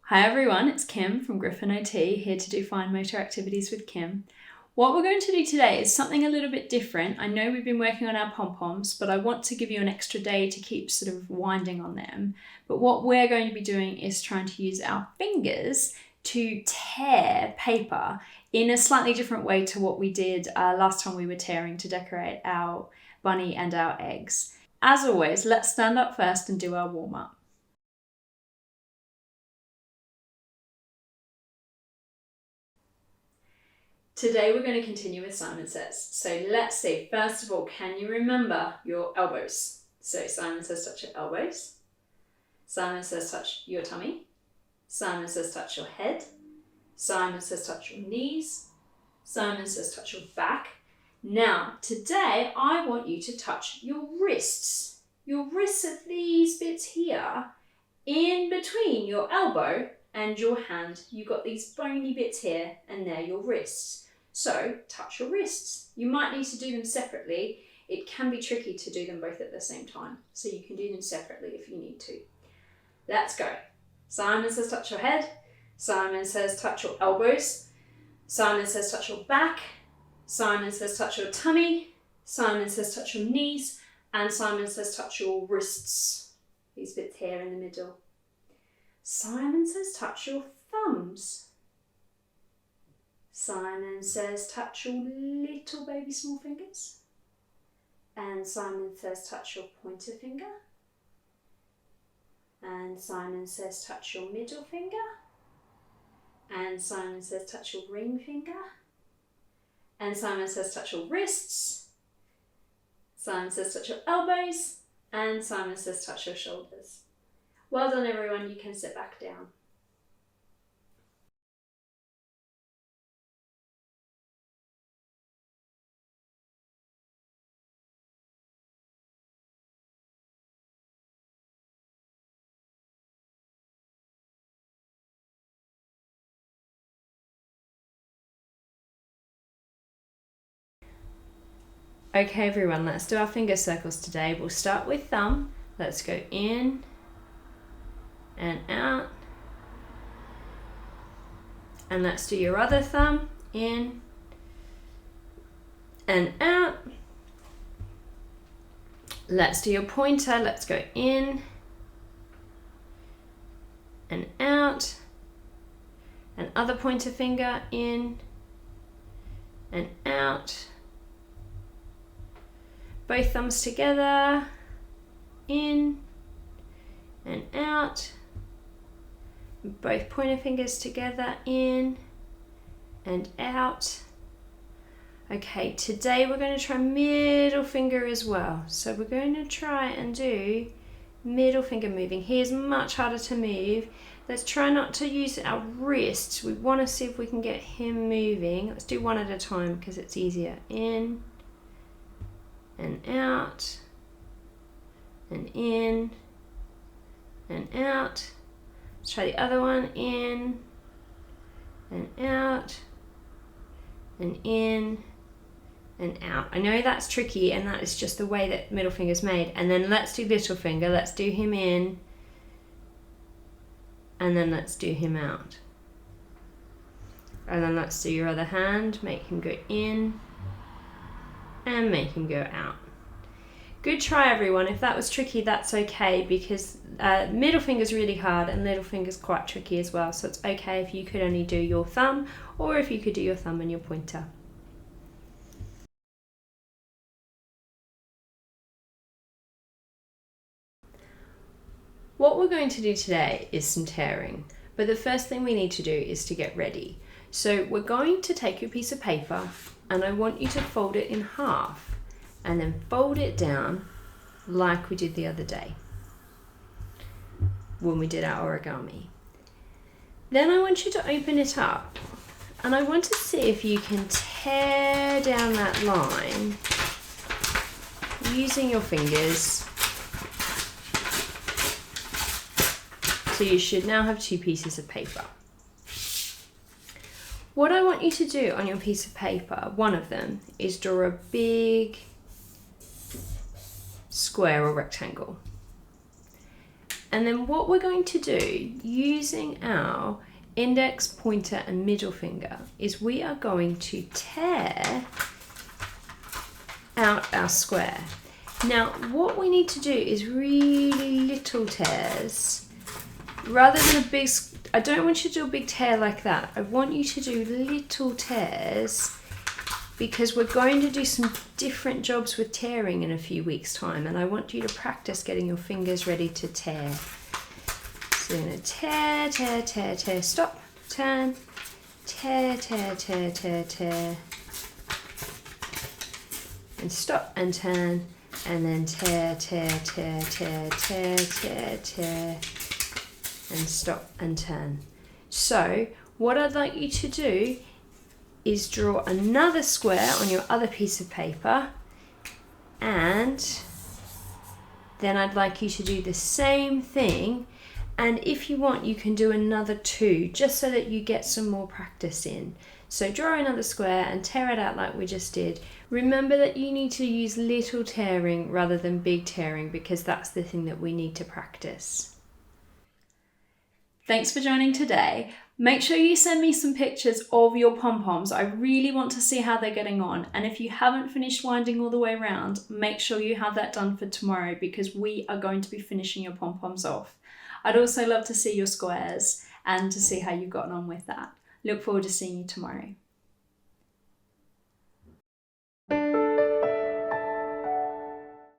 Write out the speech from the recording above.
Hi everyone, it's Kim from GriffinOT, here to do fine motor activities with Kim. What we're going to do today is something a little bit different. I know we've been working on our pom-poms, but I want to give you an extra day to keep sort of winding on them. But what we're going to be doing is trying to use our fingers to tear paper in a slightly different way to what we did last time we were tearing to decorate our bunny and our eggs. As always, let's stand up first and do our warm-up. Today we're going to continue with Simon Says. So let's see, first of all, can you remember your elbows? So Simon says touch your elbows. Simon says touch your tummy. Simon says touch your head. Simon says touch your knees. Simon says touch your back. Now, today I want you to touch your wrists. Your wrists are these bits here in between your elbow and your hand. You've got these bony bits here and they're your wrists. So touch your wrists. You might need to do them separately. It can be tricky to do them both at the same time. So you can do them separately if you need to. Let's go. Simon says touch your head. Simon says touch your elbows. Simon says touch your back. Simon says touch your tummy. Simon says touch your knees. And Simon says touch your wrists. These bits here in the middle. Simon says touch your thumbs. Simon says touch your little baby small fingers. And Simon says touch your pointer finger. And Simon says touch your middle finger. And Simon says touch your ring finger. And Simon says touch your wrists. Simon says touch your elbows. And Simon says touch your shoulders. Well done everyone, you can sit back down. Okay everyone, let's do our finger circles today. We'll start with thumb. Let's go in and out. And let's do your other thumb, in and out. Let's do your pointer. Let's go in and out. And other pointer finger, in and out. Both thumbs together, in and out. Both pointer fingers together, in and out. Okay, today we're going to try middle finger as well. So we're going to try and do middle finger moving. He is much harder to move. Let's try not to use our wrists. We want to see if we can get him moving. Let's do one at a time because it's easier. In and out, and in and out. Let's try the other one, in and out, and in and out. I know that's tricky and that is just the way that middle finger's made. And then let's do little finger. Let's do him in and then let's do him out. And then let's do your other hand, make him go in and make him go out. Good try everyone. If that was tricky, that's okay because middle finger's really hard and little finger's quite tricky as well. So it's okay if you could only do your thumb or if you could do your thumb and your pointer. What we're going to do today is some tearing, but the first thing we need to do is to get ready. So we're going to take your piece of paper and I want you to fold it in half and then fold it down like we did the other day when we did our origami. Then I want you to open it up and I want to see if you can tear down that line using your fingers. So you should now have two pieces of paper. What I want you to do on your piece of paper, one of them, is draw a big square or rectangle. And then what we're going to do, using our index, pointer and middle finger, is we are going to tear out our square. Now what we need to do is really little tears, rather than a big, I don't want you to do a big tear like that. I want you to do little tears, because we're going to do some different jobs with tearing in a few weeks' time, and I want you to practice getting your fingers ready to tear. So you're going to tear, tear, tear, tear, stop, turn, tear, tear, tear, tear, tear, and stop and turn, and then tear, tear, tear, tear, tear, tear, tear, and stop and turn. So what I'd like you to do is draw another square on your other piece of paper, and then I'd like you to do the same thing, and if you want you can do another 2 just so that you get some more practice in. So draw another square and tear it out like we just did. Remember that you need to use little tearing rather than big tearing, because that's the thing that we need to practice. Thanks for joining today. Make sure you send me some pictures of your pom-poms. I really want to see how they're getting on. And if you haven't finished winding all the way around, make sure you have that done for tomorrow, because we are going to be finishing your pom-poms off. I'd also love to see your squares and to see how you've gotten on with that. Look forward to seeing you tomorrow.